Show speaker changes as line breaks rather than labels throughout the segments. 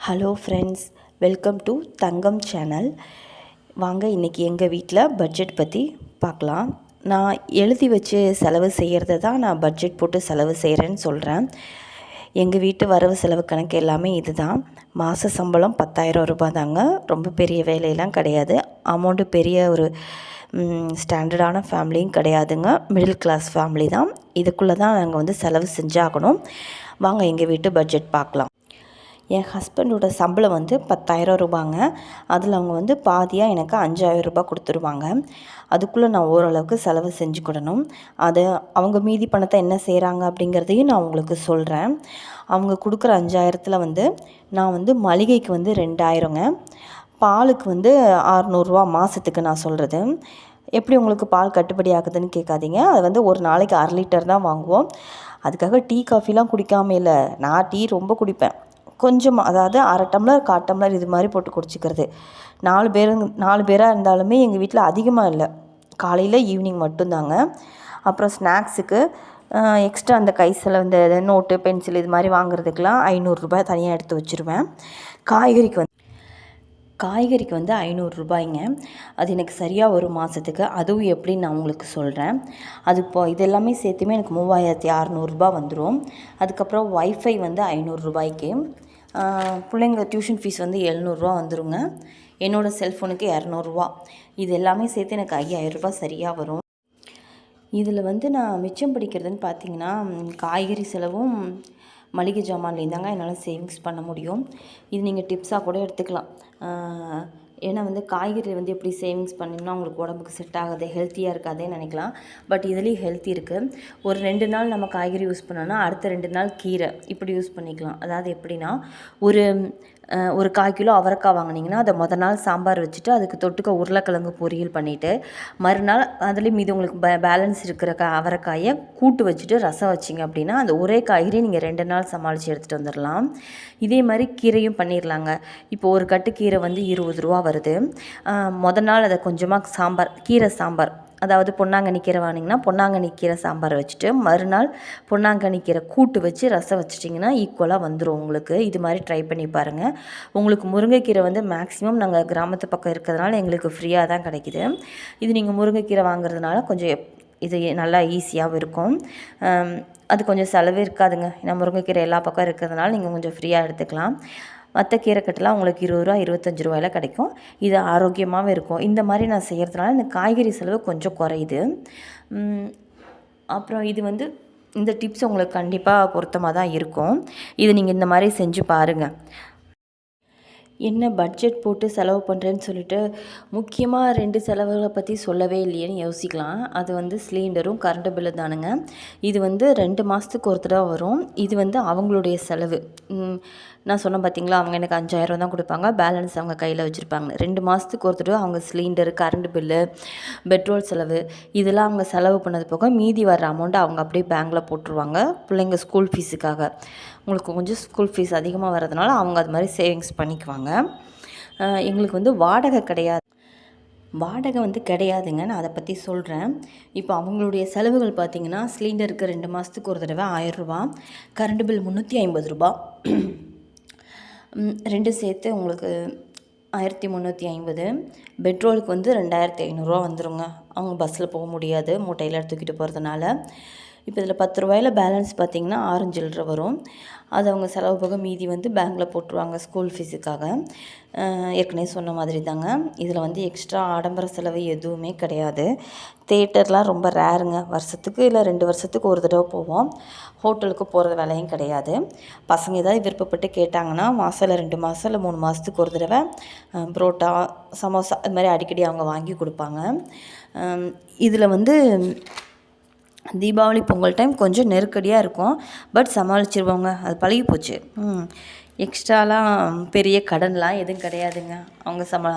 Hello friends, welcome to Thangam channel. வாங்க இன்றைக்கி எங்கள் வீட்டில் பட்ஜெட் பற்றி பார்க்கலாம். நான் எழுதி வச்சு செலவு செய்கிறத தான் நான் பட்ஜெட் போட்டு செலவு செய்கிறேன்னு சொல்கிறேன். எங்கள் வீட்டு வரவு செலவு கணக்கு எல்லாமே இது தான். மாத சம்பளம் 10,000 ரூபாய் தாங்க. ரொம்ப பெரிய வேலையெல்லாம் கிடையாது. அமௌண்ட்டு பெரிய ஒரு ஸ்டாண்டர்டான ஃபேமிலியும் கிடையாதுங்க. மிடில் கிளாஸ் ஃபேமிலி தான். இதுக்குள்ளே தான் நாங்கள் வந்து செலவு செஞ்சாகணும். வாங்க எங்கள் வீட்டு பட்ஜெட் பார்க்கலாம். என் ஹஸ்பண்டோட சம்பளம் வந்து 10,000 ரூபாங்க. அதில் அவங்க வந்து பாதியாக எனக்கு 5,000 ரூபாய் கொடுத்துருவாங்க. அதுக்குள்ளே நான் ஓரளவுக்கு செலவு செஞ்சுக்கிடணும். அதை அவங்க மீதி பணத்தை என்ன செய்கிறாங்க அப்படிங்கிறதையும் நான் உங்களுக்கு சொல்கிறேன். அவங்க கொடுக்குற 5,000த்தில் வந்து நான் வந்து மளிகைக்கு வந்து 2,000ங்க, பாலுக்கு வந்து 600 மாதத்துக்கு நான் சொல்கிறது. எப்படி உங்களுக்கு பால் கட்டுப்படி ஆகுதுன்னு கேட்காதீங்க. அது வந்து ஒரு நாளைக்கு 1/2 லிட்டர் தான் வாங்குவோம். அதுக்காக டீ காஃபிலாம் குடிக்காமல் இல்லை, நான் டீ ரொம்ப குடிப்பேன். கொஞ்சமாக, அதாவது 1/2 டம்ளர் 1/4 டம்ளர் இது மாதிரி போட்டு குடிச்சிக்கிறது. 4 பேராக இருந்தாலுமே எங்கள் வீட்டில் அதிகமாக இல்லை, காலையில் ஈவினிங் மட்டும்தாங்க. அப்புறம் ஸ்நாக்ஸுக்கு எக்ஸ்ட்ரா அந்த கை செலவு, இந்த நோட்டு பென்சில் இது மாதிரி வாங்குறதுக்கெலாம் 500 ரூபாய் தனியாக எடுத்து வச்சுருவேன். காய்கறிக்கு வந்து 500 ரூபாய்ங்க. அது எனக்கு சரியாக ஒரு மாதத்துக்கு. அதுவும் எப்படின்னு நான் உங்களுக்கு சொல்கிறேன். அது இது எல்லாமே சேர்த்துமே எனக்கு 3,600 ரூபாய் வந்துடும். அதுக்கப்புறம் ஒய்ஃபை வந்து 500 ரூபாய்க்கு, பிள்ளைங்க டியூஷன் ஃபீஸ் வந்து 700 ரூபா வந்துடுங்க. என்னோடய செல்ஃபோனுக்கு 200 ரூபா. இது எல்லாமே சேர்த்து எனக்கு 5,000 ரூபாய் சரியாக வரும். இதில் வந்து நான் மிச்சம் பிடிக்கிறதுன்னு பார்த்தீங்கன்னா, காய்கறி செலவும் மளிகை ஜாமான்லேயும் தாங்க என்னால் சேவிங்ஸ் பண்ண முடியும். இது நீங்கள் டிப்ஸாக கூட எடுத்துக்கலாம். ஏன்னா வந்து காய்கறி வந்து எப்படி சேவிங்ஸ் பண்ணிங்கன்னா உங்களுக்கு உடம்புக்கு செட் ஆகாது, ஹெல்த்தியாக இருக்காதேன்னு நினைக்கலாம். பட் இதுலேயும் ஹெல்த்தி இருக்குது. ஒரு 2 நாள் நம்ம காய்கறி யூஸ் பண்ணோன்னா அடுத்த 2 நாள் கீரை இப்படி யூஸ் பண்ணிக்கலாம். அதாவது எப்படின்னா, ஒரு 1/4 கிலோ அவரைக்காய் வாங்கினீங்கன்னா அதை நாள் சாம்பார் வச்சுட்டு அதுக்கு தொட்டுக்க உருளைக்கிழங்கு பொரியல் பண்ணிவிட்டு, மறுநாள் அதுலேயும் மீது உங்களுக்கு பேலன்ஸ் இருக்கிற அவரைக்காயை கூட்டு வச்சுட்டு ரசம் வச்சிங்க அப்படின்னா அந்த ஒரே காய்கறி நீங்கள் 2 நாள் சமாளித்து எடுத்துகிட்டு வந்துடலாம். இதே மாதிரி கீரையும் பண்ணிடலாங்க. இப்போ ஒரு கட்டு கீரை வந்து 20 ரூபா வருது. நாள் அதை கொஞ்சமாக கீரை சாம்பார், அதாவது பொன்னாங்கண்ணி கீரை வாங்கினீங்கன்னா பொன்னாங்கண்ணி கீரை சாம்பார் வச்சுட்டு மறுநாள் பொன்னாங்கண்ணி கீரை கூட்டு வச்சு ரசம் வச்சிட்டிங்கன்னா ஈக்குவலாக வந்துடும் உங்களுக்கு. இது மாதிரி ட்ரை பண்ணி பாருங்கள். உங்களுக்கு முருங்கைக்கீரை வந்து மேக்ஸிமம் நாங்கள் கிராமத்து பக்கம் இருக்கிறதுனால எங்களுக்கு ஃப்ரீயாக தான் கிடைக்கிது. இது நீங்கள் முருங்கைக்கீரை வாங்குறதுனால கொஞ்சம் இது நல்லா ஈஸியாகவும் இருக்கும். அது கொஞ்சம் செலவு இருக்காதுங்க. ஏன்னா முருங்கைக்கீரை எல்லா பக்கம் இருக்கிறதுனால நீங்கள் கொஞ்சம் ஃப்ரீயாக எடுத்துக்கலாம். மற்ற கீரைக்கட்டெலாம் உங்களுக்கு 20 ரூபா 25 ரூபாயில் கிடைக்கும். இது ஆரோக்கியமாகவும் இருக்கும். இந்த மாதிரி நான் செய்கிறதுனால இந்த காய்கறி செலவு கொஞ்சம் குறையுது. அப்புறம் இது வந்து இந்த டிப்ஸ் உங்களுக்கு கண்டிப்பாக பொருத்தமாக தான் இருக்கும். இது நீங்கள் இந்த மாதிரி செஞ்சு பாருங்கள். என்ன பட்ஜெட் போட்டு செலவு பண்ணுறேன்னு சொல்லிட்டு முக்கியமாக 2 செலவுகளை பற்றி சொல்லவே இல்லையேன்னு யோசிக்கலாம். அது வந்து சிலிண்டரும் கரண்ட் பில்லு தானுங்க. இது வந்து 2 மாதத்துக்கு ஒரு தடவை வரும். இது வந்து அவங்களுடைய செலவு. நான் சொன்னேன் பார்த்தீங்களா, அவங்க எனக்கு 5,000 தான் கொடுப்பாங்க, பேலன்ஸ் அவங்க கையில் வச்சுருப்பாங்க. 2 மாதத்துக்கு ஒரு தடவை அவங்க சிலிண்டரு, கரண்ட் பில்லு, பெட்ரோல் செலவு இதெல்லாம் அவங்க செலவு பண்ணது போக மீதி வர அமௌண்ட்டை அவங்க அப்படியே பேங்க்கில் போட்டுருவாங்க பிள்ளைங்க ஸ்கூல் ஃபீஸுக்காக. உங்களுக்கு கொஞ்சம் ஸ்கூல் ஃபீஸ் அதிகமாக வரதுனால அவங்க அது மாதிரி சேவிங்ஸ் பண்ணிக்குவாங்க. எங்களுக்கு வந்து வாடகை வந்து கிடையாதுங்க. நான் அதை பற்றி சொல்கிறேன். இப்போ அவங்களுடைய செலவுகள் பார்த்திங்கன்னா, சிலிண்டருக்கு 2 மாதத்துக்கு ஒரு தடவை 1,000 ரூபா, கரண்ட் பில் 350 ரூபா, 2 சேர்த்து உங்களுக்கு 1,350. பெட்ரோலுக்கு வந்து 2,500 ரூபா வந்துடுங்க. அவங்க பஸ்ஸில் போக முடியாது மூட்டையில் தூக்கிட்டு போகிறதுனால. இப்போ இதில் 10 ரூபாயில் பேலன்ஸ் பார்த்திங்கன்னா 6 சில்லரை வரும். அது அவங்க செலவு போக மீதி வந்து பேங்க்கில் போட்டுருவாங்க ஸ்கூல் ஃபீஸுக்காக. ஏற்கனவே சொன்ன மாதிரி தாங்க. இதில் வந்து எக்ஸ்ட்ரா ஆடம்பர செலவு எதுவுமே கிடையாது. தேட்டர்லாம் ரொம்ப ரேருங்க. வருஷத்துக்கு இல்லை 2 வருஷத்துக்கு ஒரு தடவை போவோம். ஹோட்டலுக்கு போகிறது வேலையும் கிடையாது. பசங்க ஏதாவது விருப்பப்பட்டு கேட்டாங்கன்னா மாதம் இல்லை 2 மாதம் இல்லை 3 மாதத்துக்கு ஒரு தடவை புரோட்டா, சமோசா இது மாதிரி அடிக்கடி அவங்க வாங்கி கொடுப்பாங்க. இதில் வந்து தீபாவளி பொங்கல் டைம் கொஞ்சம் நெருக்கடியாக இருக்கும். பட் சமாளிச்சிருவாங்க, அது பழகி போச்சு. எக்ஸ்ட்ராலாம் பெரிய கடன்லாம் எதுவும் கிடையாதுங்க.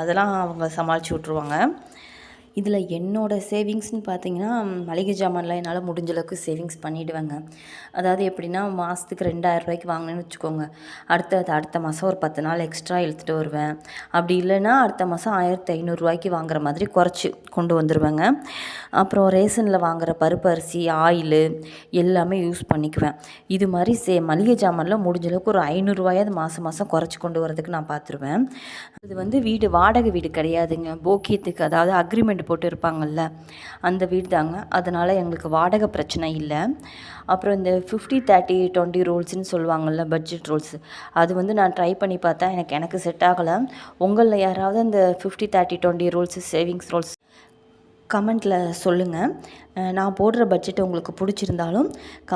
அதெல்லாம் அவங்க சமாளித்து விட்ருவாங்க. இதில் என்னோடய சேவிங்ஸ்னு பார்த்தீங்கன்னா மளிகை ஜாமான்லாம் என்னால் முடிஞ்ச அளவுக்கு சேவிங்ஸ் பண்ணிவிடுவேங்க. அதாவது எப்படின்னா மாதத்துக்கு 2000 ரூபாய்க்கு வாங்கினேன்னு வச்சுக்கோங்க, அடுத்த மாதம் ஒரு 10 நாள் எக்ஸ்ட்ரா இழுத்துட்டு வருவேன். அப்படி இல்லைன்னா அடுத்த மாதம் 1500 ரூபாய்க்கு வாங்குற மாதிரி குறைச்சி கொண்டு வந்துடுவேங்க. அப்புறம் ரேஷனில் வாங்குகிற பருப்பு அரிசி ஆயிலு எல்லாமே யூஸ் பண்ணிக்குவேன். இது மாதிரி மளிகை ஜாமான்லாம் முடிஞ்ச அளவுக்கு ஒரு 500 ரூபாயாவது மாதம் மாதம் குறைச்சி கொண்டு வரதுக்கு நான் பார்த்துருவேன். இது வந்து வாடகை வீடு கிடையாதுங்க, போக்கியத்துக்கு அதாவது அக்ரிமெண்ட் போட்டு இருப்பாங்கள்ல அந்த வீடு தாங்க. அதனால் எங்களுக்கு வாடகை பிரச்சனை இல்லை. அப்புறம் இந்த 50-30-20 ரூல்ஸ்ன்னு சொல்லுவாங்கள்ல, பட்ஜெட் ரூல்ஸ், அது வந்து நான் ட்ரை பண்ணி பார்த்தேன். எனக்கு செட் ஆகலை. உங்களில் யாராவது அந்த 50-30-20 ரூல்ஸ் சேவிங்ஸ் ரூல்ஸ் கமெண்ட்டில் சொல்லுங்கள். நான் போடுற பட்ஜெட் உங்களுக்கு பிடிச்சிருந்தாலும் கமெண்ட்